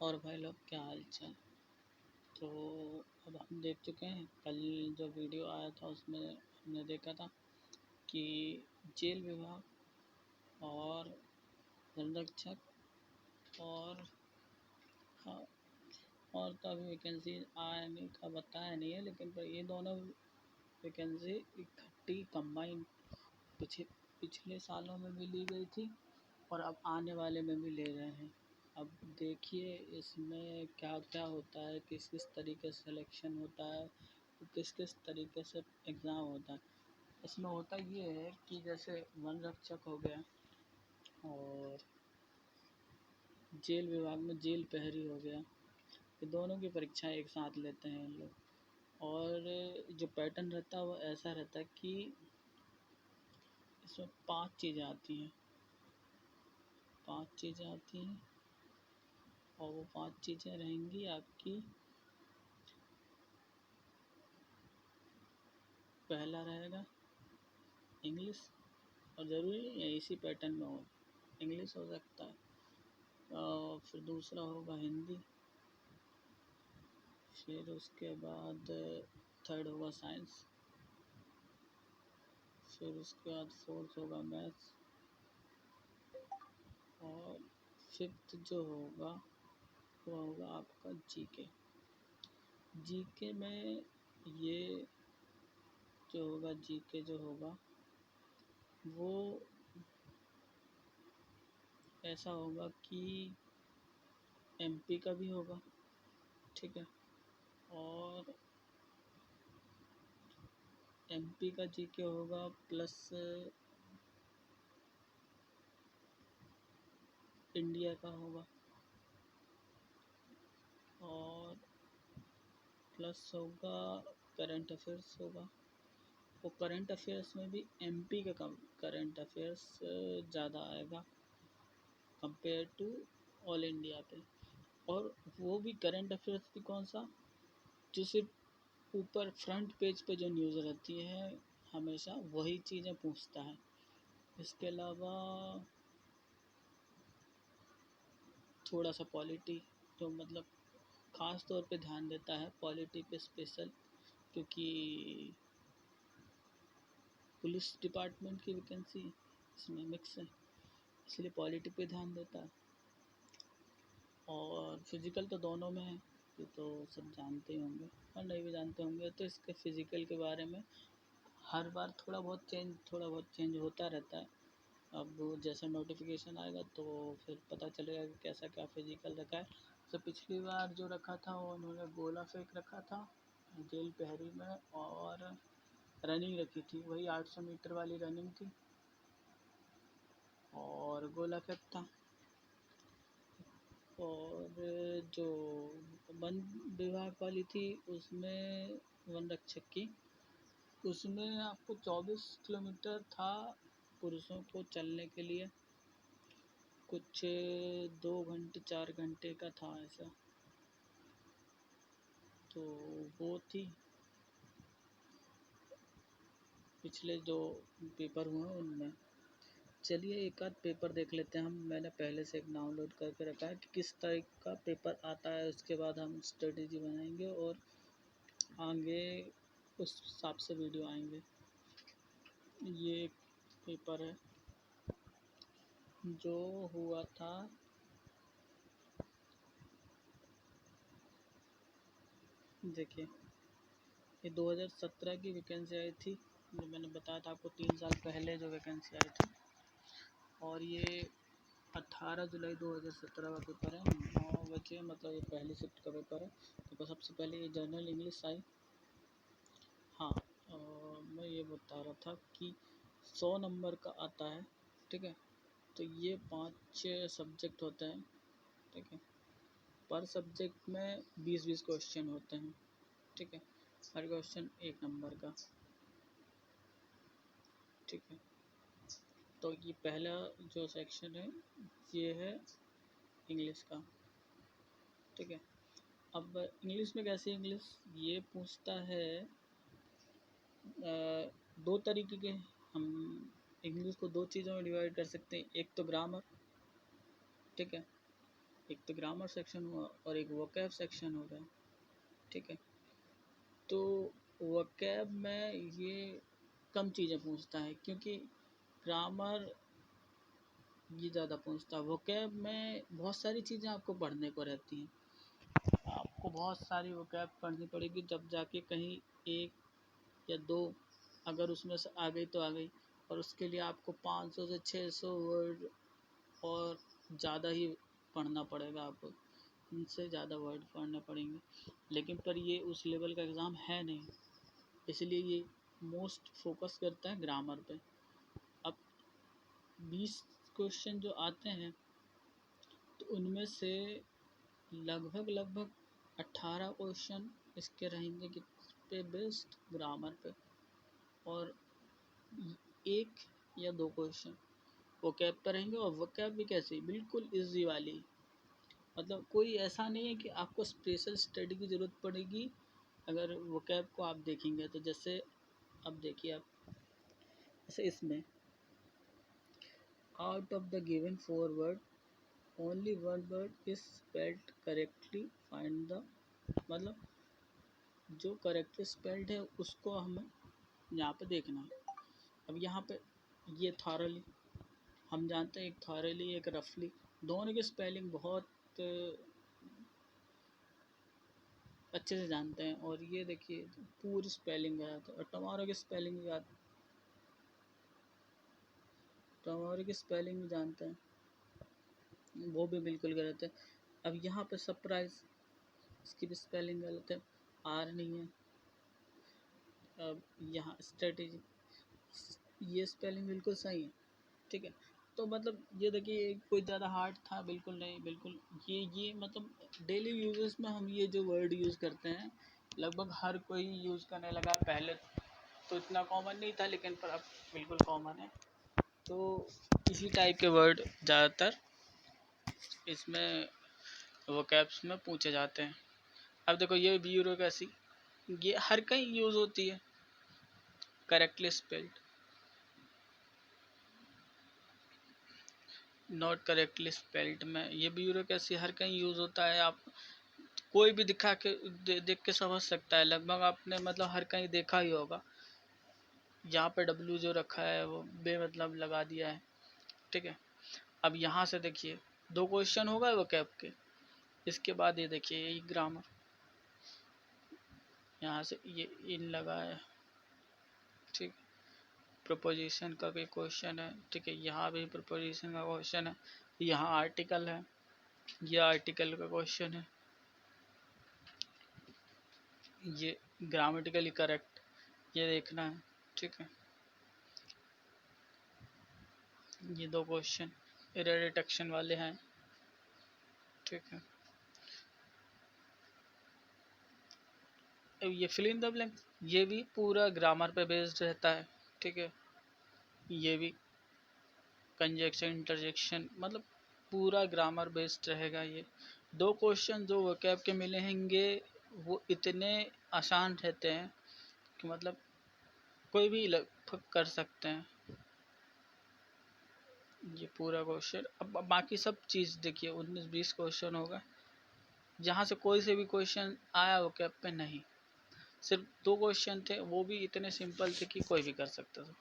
और भाई लोग क्या हाल चाल। तो अब हम देख चुके हैं, कल जो वीडियो आया था उसमें हमने देखा था कि जेल विभाग और संरक्षक और हाँ, और तो अभी वैकेंसी आने का बताया नहीं है, लेकिन पर ये दोनों वैकेंसी इकट्ठी कंबाइन पिछले सालों में भी ली गई थी और अब आने वाले में भी ले रहे हैं। अब देखिए इसमें क्या क्या होता है, किस किस तरीके से सिलेक्शन होता है, किस किस तरीके से एग्ज़ाम होता है। इसमें होता ये है कि जैसे वन रक्षक हो गया और जेल विभाग में जेल प्रहरी हो गया, ये दोनों की परीक्षा एक साथ लेते हैं इन लोग। और जो पैटर्न रहता है वो ऐसा रहता है कि इसमें 5 चीज़ें आती हैं, 5 चीज़ें आती हैं और वो 5 चीज़ें रहेंगी आपकी। पहला रहेगा इंग्लिश, और ज़रूरी नहीं है इसी पैटर्न में हो, इंग्लिश हो सकता है। और फिर दूसरा होगा हिंदी, फिर उसके बाद थर्ड होगा साइंस, फिर उसके बाद फोर्थ होगा मैथ्स, और फिफ्थ जो होगा वो होगा आपका जीके। जीके में ये जो होगा, जीके जो होगा वो ऐसा होगा कि एमपी का भी होगा, ठीक है। और एमपी का जीके होगा प्लस इंडिया का होगा, और प्लस होगा करंट अफेयर्स होगा। वो करंट अफेयर्स में भी एमपी का कम करंट अफेयर्स ज़्यादा आएगा कंपेयर टू ऑल इंडिया पे। और वो भी करंट अफेयर्स भी कौन सा, जो सिर्फ ऊपर फ्रंट पेज पे जो न्यूज़ रहती है हमेशा वही चीज़ें पूछता है। इसके अलावा थोड़ा सा पॉलिटी, जो मतलब ख़ास तौर पे ध्यान देता है पॉलिटी पे स्पेशल, क्योंकि पुलिस डिपार्टमेंट की वैकेंसी इसमें मिक्स है, इसलिए पॉलिटी पे ध्यान देता है। और फिज़िकल तो दोनों में है, ये तो सब जानते ही होंगे, और नहीं भी जानते होंगे तो इसके फ़िज़िकल के बारे में हर बार थोड़ा बहुत चेंज होता रहता है। अब जैसा नोटिफिकेशन आएगा तो फिर पता चलेगा कि कैसा क्या फ़िज़िकल रखा है। तो पिछली बार जो रखा था वो उन्होंने गोला फेंक रखा था जेल प्रहरी में, और रनिंग रखी थी, वही 800 मीटर वाली रनिंग थी और गोला फेंक था। और जो वन विभाग वाली थी उसमें, वन रक्षक की, उसमें आपको 24 किलोमीटर था पुरुषों को चलने के लिए, कुछ 2 घंटे 4 घंटे का था ऐसा। तो वो थी पिछले जो पेपर हुए उनमें। चलिए एक आध पेपर देख लेते हैं हम, मैंने पहले से एक डाउनलोड करके रखा है कि किस टाइप का पेपर आता है, उसके बाद हम स्ट्रेटेजी बनाएंगे और आगे उस हिसाब से वीडियो आएंगे। ये एक पेपर है जो हुआ था, देखिए ये 2017 की वैकेंसी आई थी, जो मैंने बताया था आपको 3 साल पहले जो वैकेंसी आई थी। और ये 18 जुलाई 2017 का पेपर है, 9 बजे, मतलब ये पहली शिफ्ट का पेपर है। तो सबसे पहले ये जनरल इंग्लिश आई। हाँ, मैं ये बता रहा था कि 100 नंबर का आता है, ठीक है। तो ये 5 सब्जेक्ट होते हैं, ठीक है। पर सब्जेक्ट में 20-20 क्वेश्चन होते हैं, ठीक है। हर क्वेश्चन 1 नंबर का, ठीक है। तो ये पहला जो सेक्शन है ये है इंग्लिश का, ठीक है। अब इंग्लिश में कैसी इंग्लिश ये पूछता है, 2 तरीके के हम इंग्लिश को 2 चीज़ों में डिवाइड कर सकते हैं। एक तो ग्रामर, ठीक है, एक तो ग्रामर सेक्शन हुआ और एक वोकैब सेक्शन हो गया, ठीक है। तो वोकैब में ये कम चीज़ें पूछता है, क्योंकि ग्रामर ये ज़्यादा पूछता है। वोकैब में बहुत सारी चीज़ें आपको पढ़ने को रहती हैं, आपको बहुत सारी वोकैब पढ़नी पड़ेगी, जब जाके कहीं एक या दो अगर उसमें से आ गई तो आ गई, और उसके लिए आपको 500 से 600 वर्ड और ज़्यादा ही पढ़ना पड़ेगा, आपको इनसे ज़्यादा वर्ड पढ़ने पड़ेंगे। लेकिन पर ये उस लेवल का एग्ज़ाम है नहीं, इसलिए ये मोस्ट फोकस करता है ग्रामर पे। अब 20 क्वेश्चन जो आते हैं, तो उनमें से लगभग 18 क्वेश्चन इसके रहेंगे कि पे बेस्ड ग्रामर पे, और एक या दो क्वेश्चन वोकैब पर रहेंगे। और वोकैब भी कैसी, बिल्कुल इजी वाली, मतलब कोई ऐसा नहीं है कि आपको स्पेशल स्टडी की ज़रूरत पड़ेगी अगर वोकैब को आप देखेंगे तो। जैसे अब देखिए आप, जैसे इसमें out of the given 4 word only 1 word is spelled correctly, find the, मतलब जो करेक्टली स्पेल्ड है उसको हमें यहाँ पे देखना है। अब यहाँ पे ये थॉरली, हम जानते हैं एक थॉरली एक रफली, दोनों की स्पेलिंग बहुत अच्छे से जानते हैं। और ये देखिए पूरी स्पेलिंग आ जाती है। और टमारो की स्पेलिंग भी टमारो की स्पेलिंग भी जानते हैं, वो भी बिल्कुल गलत है। अब यहाँ पे सरप्राइज, इसकी भी स्पेलिंग गलत है, आर नहीं है। अब यहाँ स्ट्रेटेजी, ये स्पेलिंग बिल्कुल सही है, ठीक है। तो मतलब ये देखिए कोई ज़्यादा हार्ड था, बिल्कुल नहीं, बिल्कुल ये मतलब डेली यूजेस में हम ये जो वर्ड यूज़ करते हैं लगभग हर कोई यूज़ करने लगा। पहले तो इतना कॉमन नहीं था, लेकिन पर अब बिल्कुल कॉमन है। तो इसी टाइप के वर्ड ज़्यादातर इसमें वोकैब्स में पूछे जाते हैं। अब देखो ये ब्यूरोक्रेसी, ये हर कहीं यूज़ होती है, correctly spelled, not correctly spelled में ये ब्यूरोक्रेसी हर कहीं यूज़ होता है। आप कोई भी दिखा के देख के समझ सकता है, लगभग आपने मतलब हर कहीं देखा ही होगा। यहाँ पे डब्ल्यू जो रखा है वो बेमतलब लगा दिया है, ठीक है। अब यहाँ से देखिए 2 क्वेश्चन हो गए वोकैब के। इसके बाद ये देखिए यही ग्रामर, यहाँ से ये इन लगा है, ठीक। प्रोपोजिशन का भी क्वेश्चन है, ठीक है। यहाँ भी प्रोपोजिशन का क्वेश्चन है। यहाँ आर्टिकल है, ये आर्टिकल का क्वेश्चन है। ये ग्रामेटिकली करेक्ट, ये देखना है, ठीक है। ये 2 क्वेश्चन एरर डिटेक्शन वाले हैं, ठीक है। अब ये फिल इन द ब्लैंक, ये भी पूरा ग्रामर पे बेस्ड रहता है, ठीक है। ये भी कंजक्शन इंटरजेक्शन, मतलब पूरा ग्रामर बेस्ड रहेगा। ये 2 क्वेश्चन जो वोकैब के मिले होंगे वो इतने आसान रहते हैं कि मतलब कोई भी लगभग कर सकते हैं ये पूरा क्वेश्चन। अब बाकी सब चीज़ देखिए 19-20 क्वेश्चन होगा, जहाँ से कोई से भी क्वेश्चन आया वोकैब पे नहीं, सिर्फ 2 क्वेश्चन थे, वो भी इतने सिंपल थे कि कोई भी कर सकता था।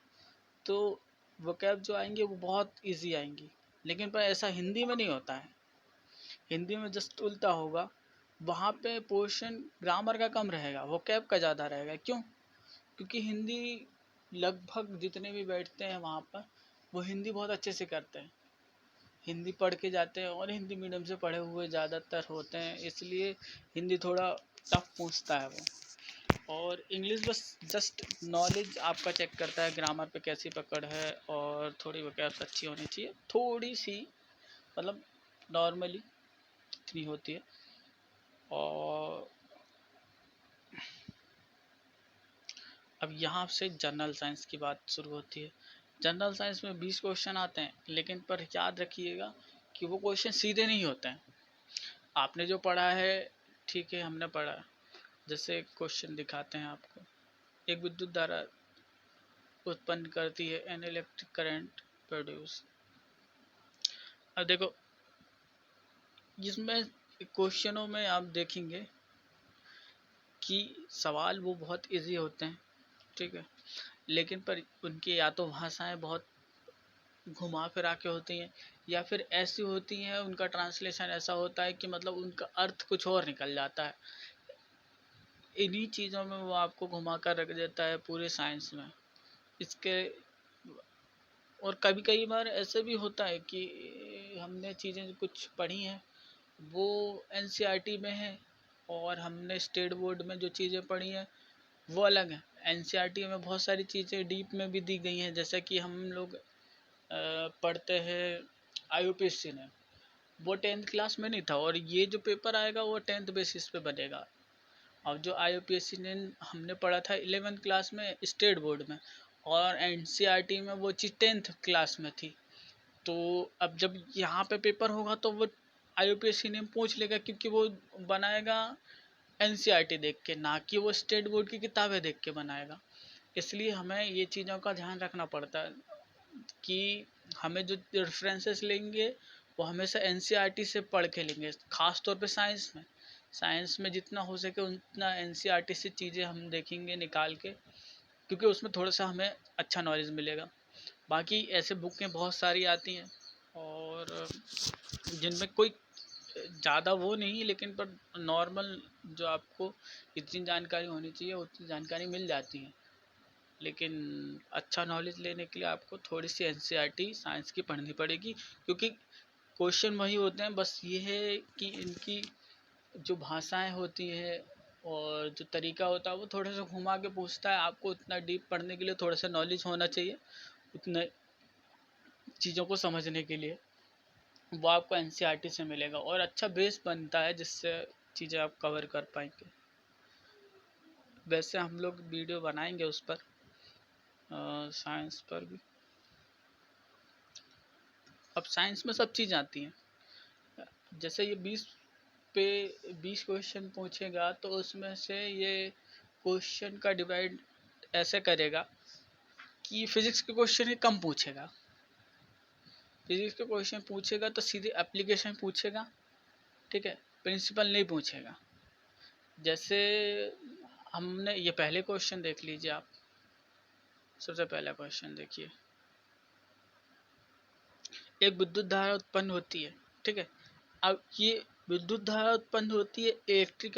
तो वोकैब जो आएंगे वो बहुत इजी आएंगी, लेकिन पर ऐसा हिंदी में नहीं होता है। हिंदी में जस्ट उल्टा होगा, वहाँ पे पोर्शन ग्रामर का कम रहेगा, वोकैब का ज़्यादा रहेगा। क्यों? क्योंकि हिंदी लगभग जितने भी बैठते हैं वहाँ पर वो हिंदी बहुत अच्छे से करते हैं, हिंदी पढ़ के जाते हैं और हिंदी मीडियम से पढ़े हुए ज़्यादातर होते हैं, इसलिए हिंदी थोड़ा टफ पूछता है वो। और इंग्लिश बस जस्ट नॉलेज आपका चेक करता है, ग्रामर पे कैसी पकड़ है, और थोड़ी वोकैब्स अच्छी होनी चाहिए, थोड़ी सी, मतलब नॉर्मली इतनी होती है। और अब यहाँ से जनरल साइंस की बात शुरू होती है। जनरल साइंस में 20 क्वेश्चन आते हैं, लेकिन पर याद रखिएगा कि वो क्वेश्चन सीधे नहीं होते हैं। आपने जो पढ़ा है, ठीक है, हमने पढ़ा, जैसे क्वेश्चन दिखाते हैं आपको, एक विद्युत धारा उत्पन्न करती है, एन इलेक्ट्रिक करंट प्रोड्यूस। अब देखो जिसमें क्वेश्चनों में आप देखेंगे कि सवाल वो बहुत इजी होते हैं, ठीक है, लेकिन पर उनकी या तो भाषाएं बहुत घुमा फिरा के होती हैं, या फिर ऐसी होती हैं उनका ट्रांसलेशन ऐसा होता है कि मतलब उनका अर्थ कुछ और निकल जाता है। इन्हीं चीज़ों में वो आपको घुमा कर रख देता है पूरे साइंस में। इसके और कभी कई बार ऐसे भी होता है कि हमने चीज़ें कुछ पढ़ी हैं वो एनसीईआरटी में है, और हमने स्टेट बोर्ड में जो चीज़ें पढ़ी हैं वो अलग है। एनसीईआरटी में बहुत सारी चीज़ें डीप में भी दी गई हैं, जैसे कि हम लोग पढ़ते हैं आईयूपीएससी में, वो 10th क्लास में नहीं था, और ये जो पेपर आएगा वो 10th बेसिस पे बनेगा। और जो आईयूपीएससी ने हमने पढ़ा था 11th क्लास में स्टेट बोर्ड में, और एनसीईआरटी में वो चीज़ 10th क्लास में थी। तो अब जब यहाँ पे पेपर होगा तो वो आईयूपीएससी ने पूछ लेगा, क्योंकि वो बनाएगा एनसीईआरटी देख के, ना कि वो स्टेट बोर्ड की किताबें देख के बनाएगा। इसलिए हमें ये चीज़ों का ध्यान रखना पड़ता है कि हमें जो रेफरेंसेस लेंगे वो हमेशा एनसीईआरटी से पढ़ के लेंगे, ख़ास तौर पे साइंस में जितना हो सके उतना एनसीईआरटी से चीज़ें हम देखेंगे निकाल के, क्योंकि उसमें थोड़ा सा हमें अच्छा नॉलेज मिलेगा। बाकी ऐसे बुकें बहुत सारी आती हैं और जिनमें कोई ज़्यादा वो नहीं, लेकिन पर नॉर्मल जो आपको जितनी जानकारी होनी चाहिए उतनी जानकारी मिल जाती है। लेकिन अच्छा नॉलेज लेने के लिए आपको थोड़ी सी एनसीईआरटी साइंस की पढ़नी पड़ेगी, क्योंकि क्वेश्चन वही होते हैं, बस ये है कि इनकी जो भाषाएं होती है और जो तरीका होता है वो थोड़ा सा घुमा के पूछता है। आपको उतना डीप पढ़ने के लिए थोड़ा सा नॉलेज होना चाहिए, उतने चीज़ों को समझने के लिए वो आपको एनसीईआरटी से मिलेगा, और अच्छा बेस बनता है जिससे चीज़ें आप कवर कर पाएंगे। वैसे हम लोग वीडियो बनाएंगे उस पर, साइंस पर भी। अब साइंस में सब चीज़ आती हैं, जैसे ये 20 क्वेश्चन पूछेगा तो उसमें से ये क्वेश्चन का डिवाइड ऐसे करेगा कि फिजिक्स के क्वेश्चन ही कम पूछेगा। फिजिक्स के क्वेश्चन पूछेगा तो सीधे एप्लीकेशन पूछेगा, ठीक है, प्रिंसिपल नहीं पूछेगा। जैसे हमने ये पहले क्वेश्चन देख लीजिए आप, सबसे पहला क्वेश्चन देखिए, एक विद्युत धारा उत्पन्न होती है, ठीक है। अब ये विद्युत धारा उत्पन्न होती है, इलेक्ट्रिक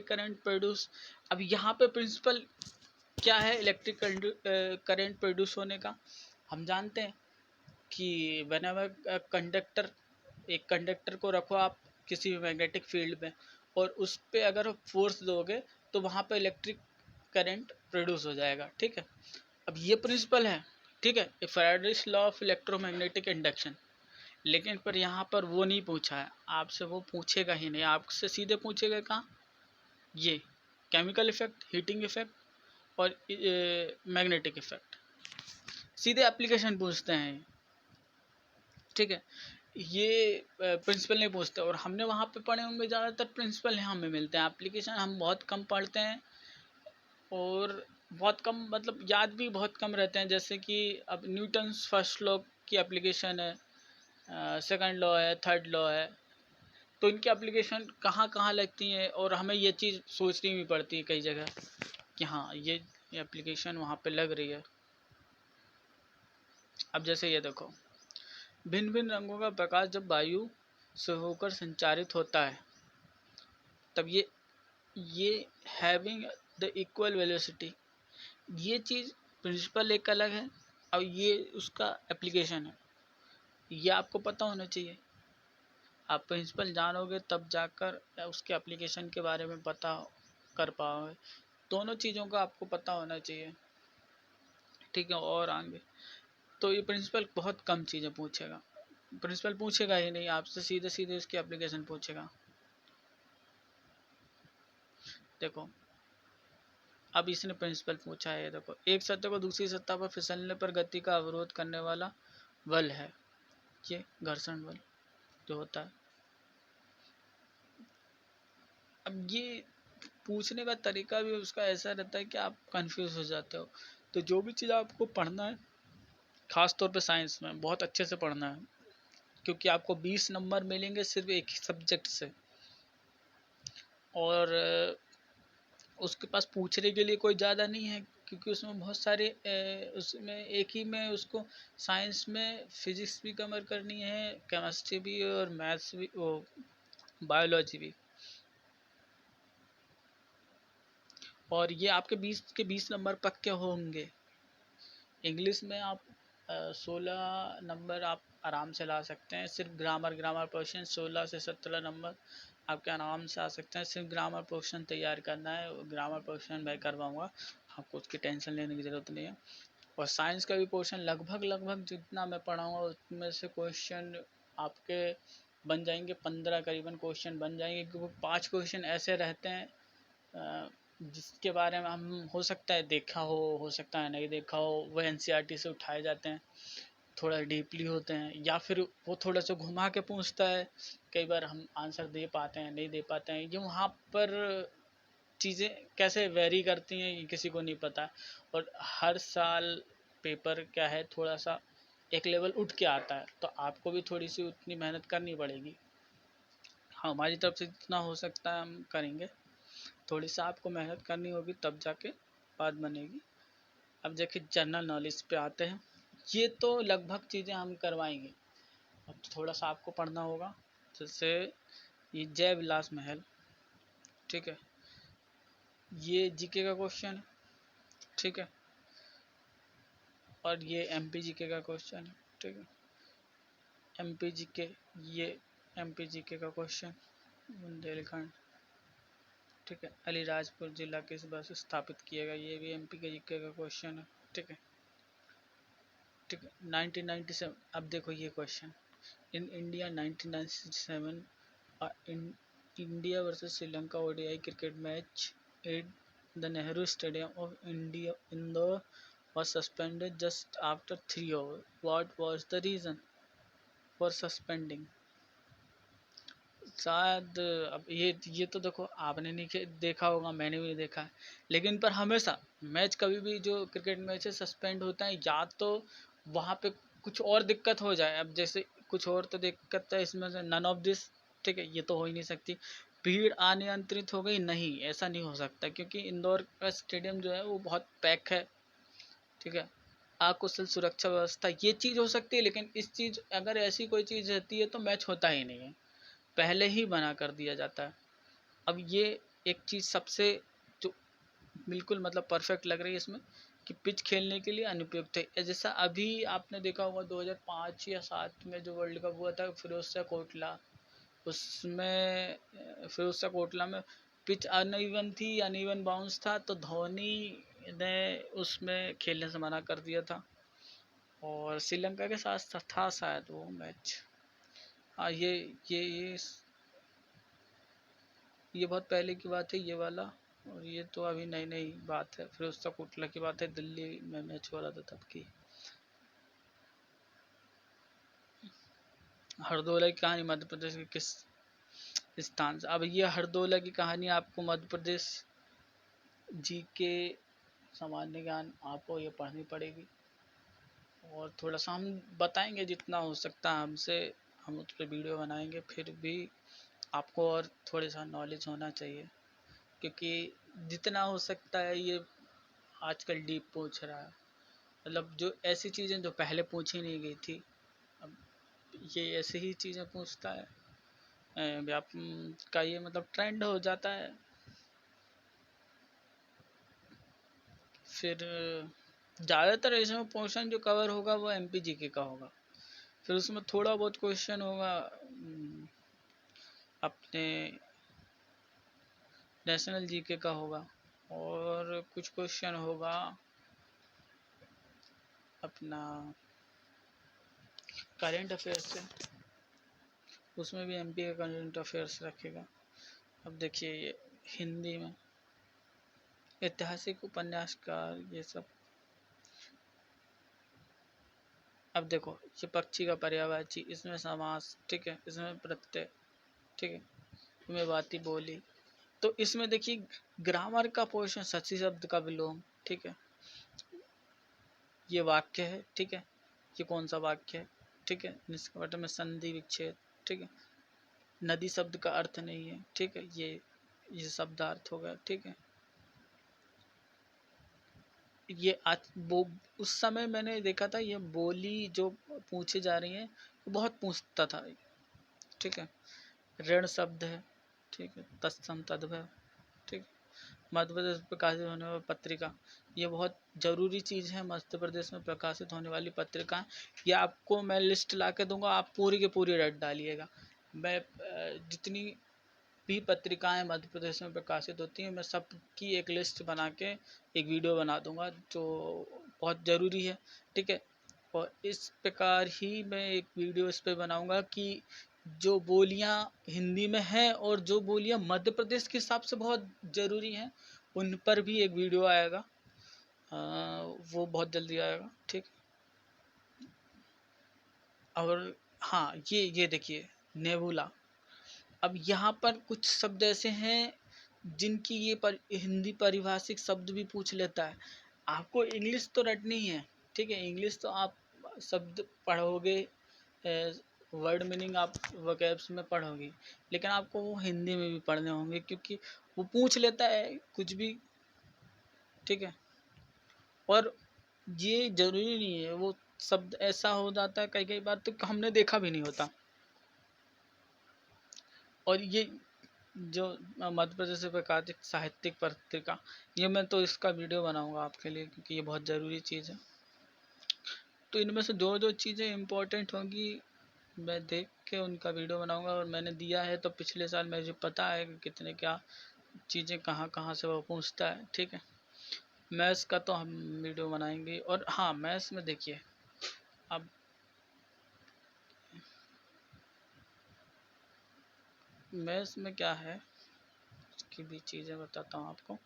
करंट प्रोड्यूस। अब यहाँ पे प्रिंसिपल क्या है इलेक्ट्रिक करंट प्रोड्यूस होने का? हम जानते हैं कि व्हेनेवर कंडक्टर, एक कंडक्टर को रखो आप किसी भी मैग्नेटिक फील्ड में, और उस पे अगर फोर्स दोगे तो वहाँ पे इलेक्ट्रिक करंट प्रोड्यूस हो जाएगा, ठीक है। अब ये प्रिंसिपल है, ठीक है, Faraday's law of electromagnetic induction. लेकिन पर यहाँ पर वो नहीं पूछा है आपसे, वो पूछेगा ही नहीं आपसे, सीधे पूछेगा कहाँ, ये केमिकल इफेक्ट, हीटिंग इफेक्ट और मैग्नेटिक इफेक्ट, सीधे एप्लीकेशन पूछते हैं, ठीक है। ये प्रिंसिपल नहीं पूछते, और हमने वहाँ पे पढ़े होंगे ज़्यादातर प्रिंसिपल हैं हमें मिलते हैं, एप्लीकेशन हम बहुत कम पढ़ते हैं, और बहुत कम मतलब याद भी बहुत कम रहते हैं। जैसे कि अब न्यूटन्स फर्स्ट लॉ की एप्लीकेशन है, सेकंड लॉ है, थर्ड लॉ है, तो इनकी एप्लीकेशन कहाँ कहाँ लगती हैं, और हमें ये चीज़ सोचनी भी पड़ती है कई जगह कि हाँ ये एप्लीकेशन वहाँ पे लग रही है। अब जैसे ये देखो, भिन्न भिन्न रंगों का प्रकाश जब वायु से होकर संचारित होता है तब ये हैविंग द इक्वल वेलोसिटी, ये चीज़ प्रिंसिपल एक अलग है और ये उसका एप्लीकेशन है, ये आपको पता होना चाहिए। आप प्रिंसिपल जानोगे तब जाकर उसके एप्लीकेशन के बारे में पता कर पाओगे। दोनों चीज़ों का आपको पता होना चाहिए, ठीक है। और आगे तो ये प्रिंसिपल बहुत कम चीज़ें पूछेगा, प्रिंसिपल पूछेगा ही नहीं आपसे, सीधे सीधे उसकी एप्लीकेशन पूछेगा। देखो अब इसने प्रिंसिपल पूछा है, देखो एक सत्ता को दूसरी सत्ता पर फिसलने पर गति का अवरोध करने वाला बल है, ये घर्षण बल जो होता है। अब ये पूछने का तरीका भी उसका ऐसा रहता है कि आप कंफ्यूज हो जाते हो। तो जो भी चीज़ आपको पढ़ना है, ख़ास तौर पे साइंस में बहुत अच्छे से पढ़ना है, क्योंकि आपको 20 नंबर मिलेंगे सिर्फ एक ही सब्जेक्ट से, और उसके पास पूछने के लिए कोई ज़्यादा नहीं है, क्योंकि उसमें बहुत सारे उसमें एक ही में उसको साइंस में फिजिक्स भी कवर करनी है, केमिस्ट्री भी और मैथ्स भी, वो बायोलॉजी भी। और ये आपके 20 नंबर पक्के होंगे। इंग्लिश में आप 16 नंबर आप आराम से ला सकते हैं, सिर्फ ग्रामर पोर्शन 16 से 17 नंबर आपके आराम से आ सकते हैं। सिर्फ ग्रामर पोर्शन तैयार करना है, ग्रामर पोर्शन मैं करवाऊँगा, आपको उसकी टेंशन लेने की ज़रूरत नहीं है। और साइंस का भी पोर्शन लगभग जितना मैं पढ़ाऊँगा उसमें से क्वेश्चन आपके बन जाएंगे 15 करीबन क्वेश्चन बन जाएंगे, क्योंकि 5 क्वेश्चन ऐसे रहते हैं जिसके बारे में हम हो सकता है देखा हो सकता है नहीं देखा हो, वो एनसीईआरटी से उठाए जाते हैं, थोड़ा डीपली होते हैं, या फिर वो थोड़ा सा घुमा के पूछता है, कई बार हम आंसर दे पाते हैं नहीं दे पाते हैं। ये वहाँ पर चीज़ें कैसे वेरी करती हैं ये किसी को नहीं पता। और हर साल पेपर क्या है, थोड़ा सा एक लेवल उठ के आता है, तो आपको भी थोड़ी सी उतनी मेहनत करनी पड़ेगी। हमारी तरफ से जितना हो सकता है हम करेंगे, थोड़ी सा आपको मेहनत करनी होगी तब जाके बात बनेगी। अब देखिए जनरल नॉलेज पे आते हैं। ये तो लगभग चीज़ें हम करवाएंगे, अब थोड़ा सा आपको पढ़ना होगा। जैसे ये जय विलास महल, ठीक है, ये जीके का क्वेश्चन है, ठीक है, और ये एमपी जीके का क्वेश्चन है, ठीक है, एमपी जीके, ये एमपी जीके का क्वेश्चन, बुंदेलखंड, ठीक है, अलीराजपुर जिला किस वर्ष स्थापित किया गया, ये भी एमपी के जीके का क्वेश्चन है, ठीक है, ठीक है। 1997, अब देखो ये question, in India 1997 in India versus Sri Lanka ODI cricket match at the Nehru stadium of India Indore was suspended just after 3 hours. What was the reason for suspending? शायद अब ये तो देखो आपने नहीं देखा होगा, मैंने भी नहीं देखा है, लेकिन पर हमेशा मैच कभी भी जो क्रिकेट मैच है सस्पेंड होता है, या तो वहाँ पे कुछ और दिक्कत हो जाए। अब जैसे कुछ और तो दिक्कत है इसमें से नन ऑफ दिस, ठीक है, ये तो हो ही नहीं सकती। भीड़ अनियंत्रित हो गई, नहीं ऐसा नहीं हो सकता, क्योंकि इंदौर का स्टेडियम जो है वो बहुत पैक है, ठीक है। अकुशल सुरक्षा व्यवस्था ये चीज़ हो सकती है, लेकिन इस चीज़ अगर ऐसी कोई चीज़ रहती है तो मैच होता ही नहीं है, पहले ही मना कर दिया जाता है। अब ये एक चीज़ सबसे जो बिल्कुल मतलब परफेक्ट लग रही है इसमें, कि पिच खेलने के लिए अनुपयुक्त है। जैसा अभी आपने देखा होगा 2005 या 7 में जो वर्ल्ड कप हुआ था फिरोज शाह कोटला, उसमें फिरोज शाह कोटला में पिच अनइवन थी, अनइवन बाउंस था, तो धोनी ने उसमें खेलने से मना कर दिया था। और श्रीलंका के साथ था शायद वो मैच। हाँ ये बहुत पहले की बात है ये वाला, और ये तो अभी नई नई बात है, फिरोज शाह कोटला की बात है, दिल्ली में मैच हो रहा था तब की। हरदोला की कहानी मध्य प्रदेश के किस स्थान से? अब ये हरदोला की कहानी आपको मध्य प्रदेश जी के सामान्य ज्ञान आपको ये पढ़नी पड़ेगी, और थोड़ा सा हम बताएंगे जितना हो सकता है हमसे, हम उस पर वीडियो बनाएंगे, फिर भी आपको और थोड़ा सा नॉलेज होना चाहिए, क्योंकि जितना हो सकता है ये आजकल डीप पूछ रहा है, मतलब जो ऐसी चीज़ें जो पहले पूछी नहीं गई थी, अब ये ऐसे ही चीज़ें पूछता है, व्याप का ये मतलब ट्रेंड हो जाता है। फिर ज़्यादातर इसमें पोर्शन जो कवर होगा वो एमपी जीके का होगा, फिर उसमें थोड़ा बहुत क्वेश्चन होगा अपने नेशनल जीके का होगा, और कुछ क्वेश्चन होगा अपना करेंट अफेयर्स से, उसमें भी एमपी का करेंट अफेयर्स रखेगा। अब देखिए ये हिंदी में ऐतिहासिक उपन्यासकार ये सब। अब देखो ये पक्षी का पर्यायवाची, इसमें समास, ठीक है, इसमें प्रत्यय, ठीक है, तुम्हें बाती बोली, तो इसमें देखिए ग्रामर का पोर्शन सची शब्द का विलोम, ठीक है, ये वाक्य है, ठीक है, ये कौन सा वाक्य है, ठीक है। निष्कपट में संधि विच्छेद, ठीक है। नदी शब्द का अर्थ नहीं है, ठीक है। ये शब्दार्थ हो गया, ठीक है। ये आज वो उस समय मैंने देखा था, ये बोली जो पूछी जा रही है वो बहुत पूछता था, ठीक है। ऋण शब्द है, ठीक है। तत्सम तद्भव, ठीक। मध्य प्रदेश में प्रकाशित होने वाली पत्रिका, ये बहुत ज़रूरी चीज़ है। मध्य प्रदेश में प्रकाशित होने वाली पत्रिका, ये आपको मैं लिस्ट ला के दूंगा, आप पूरी की पूरी रट डालिएगा। मैं जितनी भी पत्रिकाएं मध्य प्रदेश में प्रकाशित होती हैं, मैं सब की एक लिस्ट बना के एक वीडियो बना दूंगा, जो बहुत ज़रूरी है, ठीक है। और इस प्रकार ही मैं एक वीडियो इस पे बनाऊंगा कि जो बोलियां हिंदी में हैं और जो बोलियां मध्य प्रदेश के हिसाब से बहुत ज़रूरी हैं, उन पर भी एक वीडियो आएगा। वो बहुत जल्दी आएगा, ठीक। और हाँ, ये देखिए, नेबुला। अब यहाँ पर कुछ शब्द ऐसे हैं जिनकी हिंदी पारिभाषिक शब्द भी पूछ लेता है। आपको इंग्लिश तो रटनी है, ठीक है। इंग्लिश तो आप शब्द पढ़ोगे, वर्ड मीनिंग आप वोकैब्स में पढ़ोगे, लेकिन आपको वो हिंदी में भी पढ़ने होंगे, क्योंकि वो पूछ लेता है कुछ भी, ठीक है। और ये ज़रूरी नहीं है, वो शब्द ऐसा हो जाता है कई कई बार तो हमने देखा भी नहीं होता। और ये जो मध्य प्रदेश से प्रकाशित साहित्यिक पत्रिका, ये मैं तो इसका वीडियो बनाऊंगा आपके लिए, क्योंकि ये बहुत ज़रूरी चीज़ है। तो इनमें से जो जो चीज़ें इम्पोर्टेंट होंगी मैं देख के उनका वीडियो बनाऊंगा। और मैंने दिया है तो पिछले साल मुझे पता है कि कितने क्या चीज़ें कहाँ कहाँ से वो पूछता है, ठीक है। मैथ्स का तो हम वीडियो बनाएंगे। और हाँ, मैथ्स में देखिए, अब मैथ्स में क्या है उसकी भी चीज़ें बताता हूँ आपको।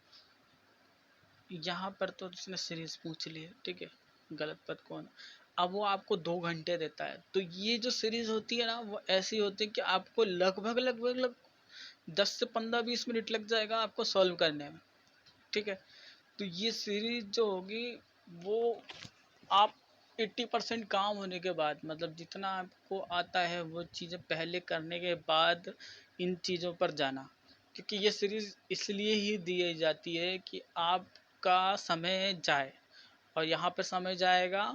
यहाँ पर तो उसने सीरीज पूछ ली है, ठीक है। गलत पद कौन, अब वो आपको 2 घंटे देता है, तो ये जो सीरीज होती है ना, वो ऐसी होती है कि आपको लगभग लगभग लग 10 से 15-20 मिनट लग जाएगा आपको सॉल्व करने में, ठीक है। तो ये सीरीज जो होगी वो आप 80% काम होने के बाद, मतलब जितना आपको आता है वो चीज़ें पहले करने के बाद इन चीज़ों पर जाना, क्योंकि ये सीरीज़ इसलिए ही दी जाती है कि आपका समय जाए। और यहाँ पर समय जाएगा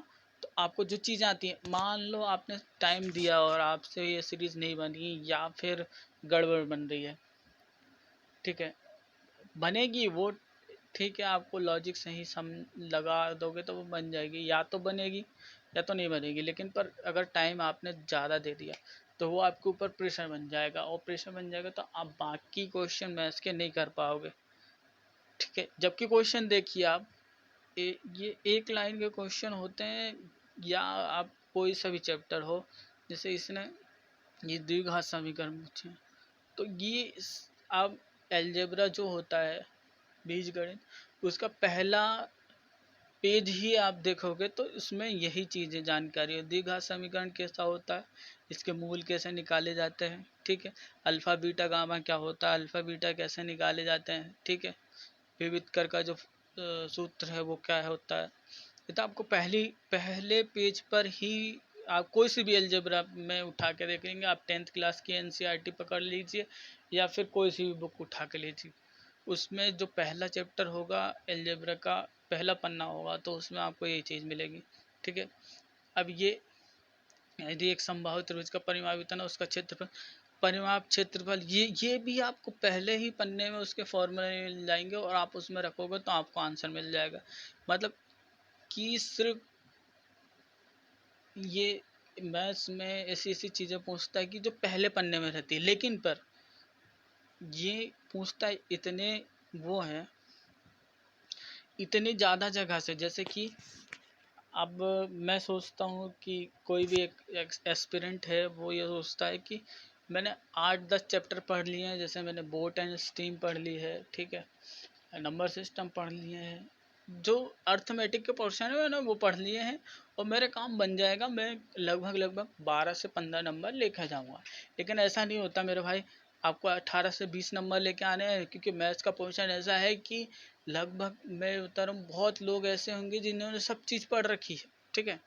तो आपको जो चीज़ें आती हैं, मान लो आपने टाइम दिया और आपसे ये सीरीज़ नहीं बनी या फिर गड़बड़ बन रही है, ठीक है। बनेगी वो, ठीक है। आपको लॉजिक सही सम लगा दोगे तो वो बन जाएगी, या तो बनेगी या तो नहीं बनेगी। लेकिन पर अगर टाइम आपने ज़्यादा दे दिया तो वो आपके ऊपर प्रेशर बन जाएगा, और प्रेशर बन जाएगा तो आप बाकी क्वेश्चन मैथ्स के नहीं कर पाओगे, ठीक है। जबकि क्वेश्चन देखिए आप, ये एक लाइन के क्वेश्चन होते हैं, या आप कोई सा भी चैप्टर हो, जैसे इसने ये द्विघात समीकरण पूछे हैं, तो ये आप एलजेब्रा जो होता है, बीजगणित, उसका पहला पेज ही आप देखोगे तो इसमें यही चीज़ें जानकारी है। द्विघात समीकरण कैसा होता है, इसके मूल कैसे निकाले जाते हैं, ठीक है। अल्फ़ा बीटा गामा क्या होता है, अल्फ़ा बीटा कैसे निकाले जाते हैं, ठीक है। विविध कर का जो सूत्र है वो क्या होता है, ये तो आपको पहले पेज पर ही आप कोई सी भी अलजेब्रा में उठा के देखेंगे। आप 10th क्लास की एनसीईआरटी पकड़ लीजिए या फिर कोई सी भी बुक उठा के लीजिए, उसमें जो पहला चैप्टर होगा अलजेब्रा का, पहला पन्ना होगा, तो उसमें आपको ये चीज़ मिलेगी, ठीक है। अब ये यदि एक संभावित त्रिभुज का परिमाप इतना, उसका क्षेत्रफल, परिमाप क्षेत्रफल, ये भी आपको पहले ही पन्ने में उसके फॉर्मूले मिल जाएंगे, और आप उसमें रखोगे तो आपको आंसर मिल जाएगा। मतलब कि सिर्फ ये मैथ्स में ऐसी ऐसी चीज़ें पूछता है कि जो पहले पन्ने में रहती है, लेकिन पर ये पूछता है इतने वो हैं, इतनी ज़्यादा जगह से। जैसे कि अब मैं सोचता हूँ कि कोई भी एक एस्पिरेंट है, वो ये सोचता है कि मैंने 8-10 चैप्टर पढ़ लिए हैं, जैसे मैंने बोट एंड स्ट्रीम पढ़ ली है, ठीक है, नंबर सिस्टम पढ़ लिए हैं, जो अर्थमेटिक के पोर्शन है ना वो पढ़ लिए हैं, और मेरे काम बन जाएगा, मैं लगभग लगभग 12 से 15 नंबर लेकर जाऊँगा। लेकिन ऐसा नहीं होता मेरे भाई, आपको 18 से 20 नंबर लेके आने हैं, क्योंकि मैथ्स का पोर्शन ऐसा है कि लगभग मैं बता रहा हूँ बहुत लोग ऐसे होंगे जिन्होंने सब चीज़ पढ़ रखी है, ठीक है।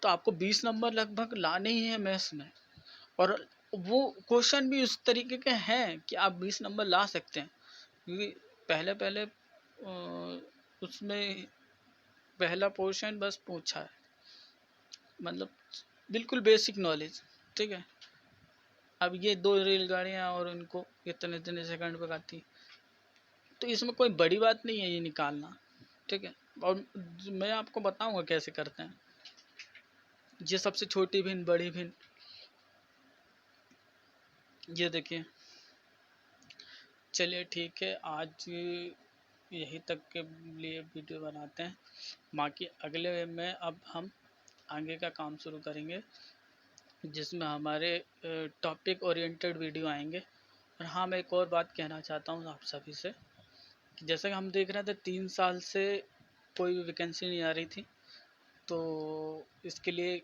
तो आपको 20 नंबर लगभग लाने ही हैं मैथ्स में। और वो क्वेश्चन भी उस तरीके के हैं कि आप 20 नंबर ला सकते हैं, क्योंकि पहले पहले उसमें पहला पोर्शन बस पूछा है, मतलब बिल्कुल बेसिक नॉलेज। ठीक है, अब ये 2 रेलगाड़ियाँ और उनको इतने इतने सेकंड पे आती, तो इसमें कोई बड़ी बात नहीं है ये निकालना। ठीक है, और मैं आपको बताऊंगा कैसे करते हैं ये सबसे छोटी भिन्न बड़ी भिन्न। ये देखिए, चलिए ठीक है, आज यही तक के लिए वीडियो बनाते हैं, बाकी अगले में अब हम आगे का काम शुरू करेंगे जिसमें हमारे टॉपिक ओरिएंटेड वीडियो आएंगे। और हाँ, मैं एक और बात कहना चाहता हूँ आप सभी से कि जैसा कि हम देख रहे थे 3 साल से कोई भी वैकेंसी नहीं आ रही थी, तो इसके लिए